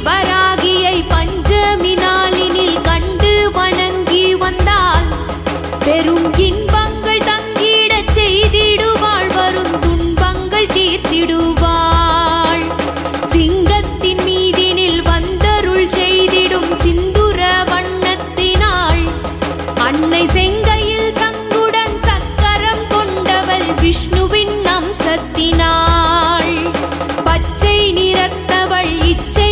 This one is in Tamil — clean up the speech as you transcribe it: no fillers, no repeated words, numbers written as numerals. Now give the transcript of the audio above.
வராகியை பஞ்சமி நாளினில் கண்டு வணங்கி வந்தால் பெரும் இன்பங்கள் தங்கிடச் செய்திடுவாள், வரும் துன்பங்கள் தீர்த்திடுவாள். சிங்கத்தின் மீதினில் வந்தருள் செய்திடும் சிந்துர வண்ணத்தினாள், அன்னை செங்கையில் சங்குடன் சக்கரம் கொண்டவள் விஷ்ணுவின் அம்சத்தினாள். பச்சை நிறத்தவள் இச்சை